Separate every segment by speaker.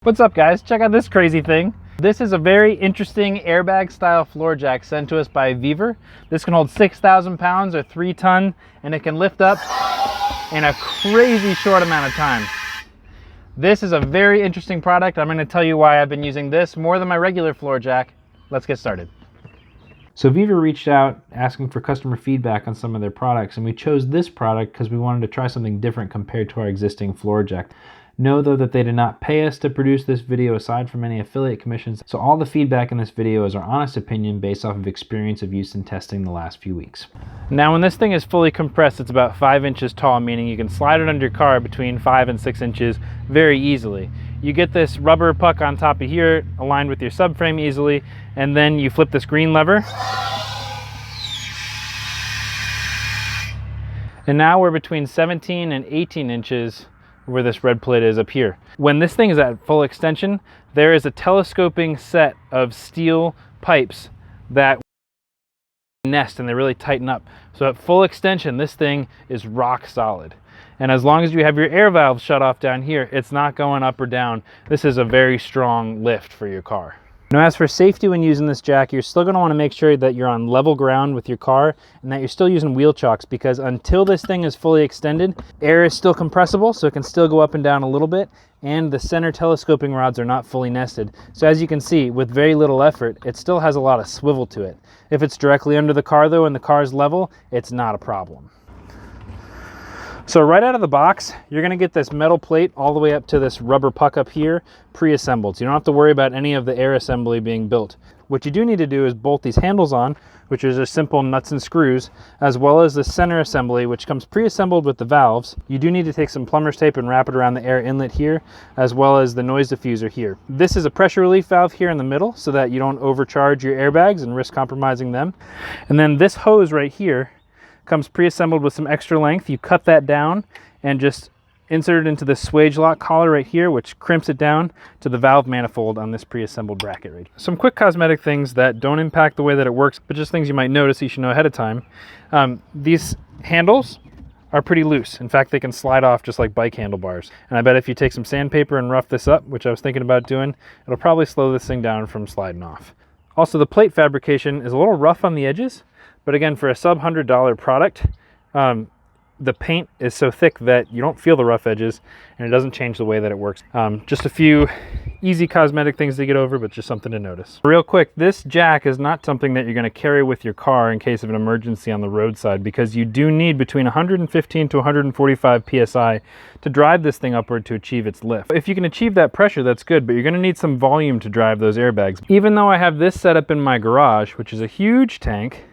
Speaker 1: What's up guys, check out this crazy thing. This is a very interesting airbag style floor jack sent to us by Vevor. This can hold 6,000 pounds or 3 ton and it can lift up in a crazy short amount of time. This is a very interesting product. I'm going to tell you why I've been using this more than my regular floor jack. Let's get started. So Vevor reached out asking for customer feedback on some of their products, and we chose this product because we wanted to try something different compared to our existing floor jack. Know though that they did not pay us to produce this video aside from any affiliate commissions, so all the feedback in this video is our honest opinion based off of experience of use and testing the last few weeks. Now when this thing is fully compressed, it's about 5 inches tall, meaning you can slide it under your car between 5 and 6 inches very easily. You get this rubber puck on top of here aligned with your subframe easily, and then you flip this green lever. And now we're between 17 and 18 inches where this red plate is up here. When this thing is at full extension, there is a telescoping set of steel pipes that nest and they really tighten up. So at full extension, this thing is rock solid. And as long as you have your air valve shut off down here, it's not going up or down. This is a very strong lift for your car. Now, as for safety when using this jack, you're still going to want to make sure that you're on level ground with your car and that you're still using wheel chocks, because until this thing is fully extended, air is still compressible, so it can still go up and down a little bit, and the center telescoping rods are not fully nested. So as you can see, with very little effort, it still has a lot of swivel to it. If it's directly under the car though and the car's level, it's not a problem. So right out of the box, you're going to get this metal plate all the way up to this rubber puck up here pre-assembled. So you don't have to worry about any of the air assembly being built. What you do need to do is bolt these handles on, which is just simple nuts and screws, as well as the center assembly, which comes pre-assembled with the valves. You do need to take some plumber's tape and wrap it around the air inlet here, as well as the noise diffuser here. This is a pressure relief valve here in the middle so that you don't overcharge your airbags and risk compromising them. And then this hose right here comes pre-assembled with some extra length. You cut that down and just insert it into the swage lock collar right here, which crimps it down to the valve manifold on this pre-assembled bracket right here. Some quick cosmetic things that don't impact the way that it works, but just things you might notice you should know ahead of time. These handles are pretty loose. In fact, they can slide off just like bike handlebars. And I bet if you take some sandpaper and rough this up, which I was thinking about doing, it'll probably slow this thing down from sliding off. Also, the plate fabrication is a little rough on the edges, but again, for a sub $100 product, the paint is so thick that you don't feel the rough edges and it doesn't change the way that it works. Just a few easy cosmetic things to get over, but just something to notice. Real quick, this jack is not something that you're going to carry with your car in case of an emergency on the roadside, because you do need between 115 to 145 psi to drive this thing upward to achieve its lift. If you can achieve that pressure, that's good, but you're going to need some volume to drive those airbags. Even though I have this set up in my garage, which is a huge tank,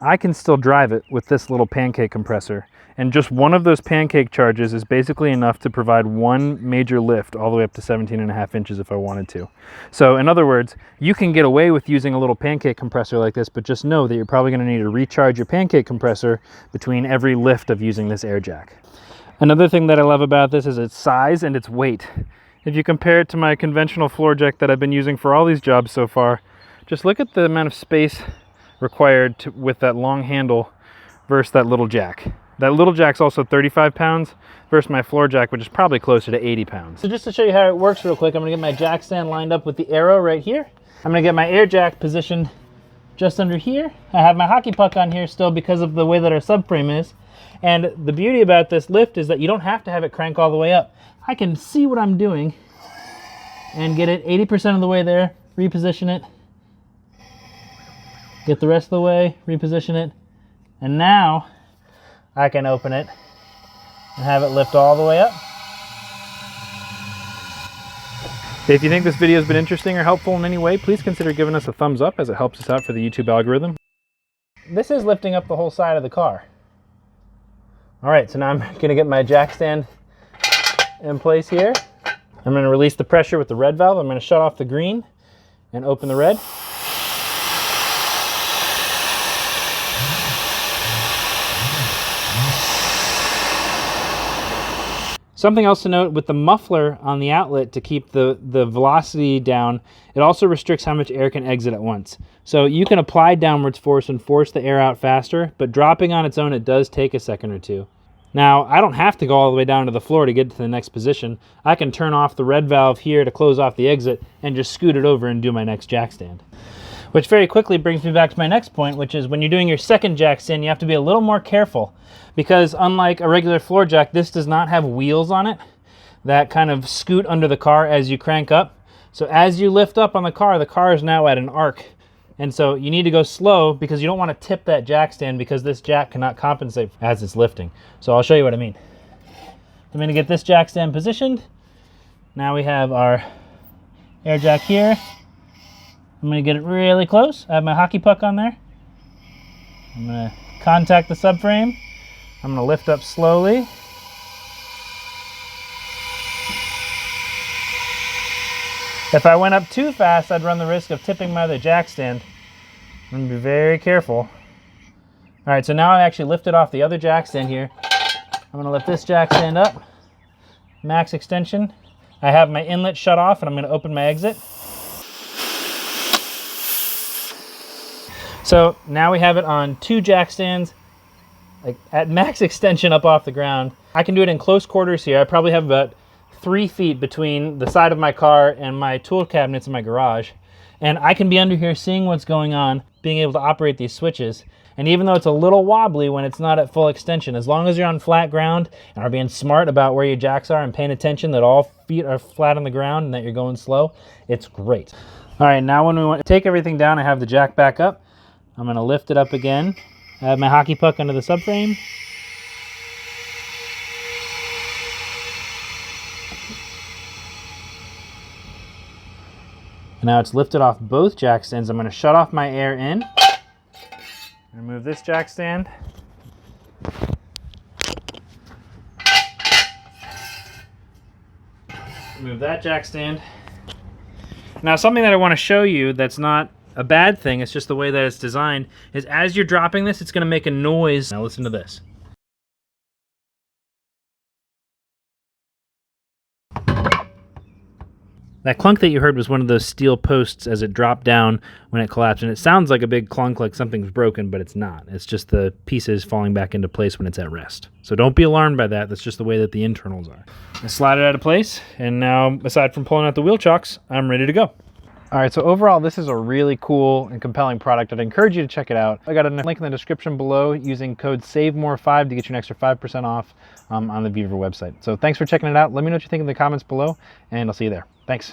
Speaker 1: I can still drive it with this little pancake compressor. And just one of those pancake charges is basically enough to provide one major lift all the way up to 17.5 inches if I wanted to. So in other words, you can get away with using a little pancake compressor like this, but just know that you're probably going to need to recharge your pancake compressor between every lift of using this air jack. Another thing that I love about this is its size and its weight. If you compare it to my conventional floor jack that I've been using for all these jobs so far, just look at the amount of space required with that long handle versus that little jack. That little jack's also 35 pounds versus my floor jack, which is probably closer to 80 pounds. So just to show you how it works real quick, I'm gonna get my jack stand lined up with the arrow right here. I'm gonna get my air jack positioned just under here. I have my hockey puck on here still because of the way that our subframe is. And the beauty about this lift is that you don't have to have it crank all the way up. I can see what I'm doing and get it 80% of the way there, reposition it, get the rest of the way, reposition it, and now I can open it and have it lift all the way up. If you think this video has been interesting or helpful in any way, please consider giving us a thumbs up, as it helps us out for the YouTube algorithm. This is lifting up the whole side of the car. All right, so now I'm gonna get my jack stand in place here. I'm gonna release the pressure with the red valve. I'm gonna shut off the green and open the red. Something else to note with the muffler on the outlet to keep the velocity down, it also restricts how much air can exit at once. So you can apply downwards force and force the air out faster, but dropping on its own, it does take a second or two. Now, I don't have to go all the way down to the floor to get to the next position. I can turn off the red valve here to close off the exit and just scoot it over and do my next jack stand. Which very quickly brings me back to my next point, which is when you're doing your second jack stand, you have to be a little more careful, because unlike a regular floor jack, this does not have wheels on it that kind of scoot under the car as you crank up. So as you lift up on the car is now at an arc. And so you need to go slow because you don't want to tip that jack stand, because this jack cannot compensate as it's lifting. So I'll show you what I mean. I'm going to get this jack stand positioned. Now we have our air jack here. I'm going to get it really close. I have my hockey puck on there. I'm going to contact the subframe. I'm going to lift up slowly. If I went up too fast, I'd run the risk of tipping my other jack stand. I'm going to be very careful. All right, so now I actually lifted off the other jack stand here. I'm going to lift this jack stand up. Max extension. I have my inlet shut off, and I'm going to open my exit. So now we have it on 2 jack stands, like at max extension up off the ground. I can do it in close quarters here. I probably have about 3 feet between the side of my car and my tool cabinets in my garage. And I can be under here seeing what's going on, being able to operate these switches. And even though it's a little wobbly when it's not at full extension, as long as you're on flat ground and are being smart about where your jacks are and paying attention that all feet are flat on the ground and that you're going slow, it's great. All right, now when we want to take everything down, I have the jack back up. I'm going to lift it up again. I have my hockey puck under the subframe. And now it's lifted off both jack stands. I'm going to shut off my air in. Remove this jack stand. Remove that jack stand. Now, something that I want to show you that's not a bad thing, it's just the way that it's designed, is as you're dropping this, it's going to make a noise. Now listen to this. That clunk that you heard was one of those steel posts as it dropped down when it collapsed. And it sounds like a big clunk, like something's broken, but it's not. It's just the pieces falling back into place when it's at rest. So don't be alarmed by that. That's just the way that the internals are. I slide it out of place, and now, aside from pulling out the wheel chocks, I'm ready to go. All right, so overall, this is a really cool and compelling product. I'd encourage you to check it out. I got a link in the description below using code SAVEMORE5 to get you an extra 5% off on the Vevor website. So thanks for checking it out. Let me know what you think in the comments below, and I'll see you there. Thanks.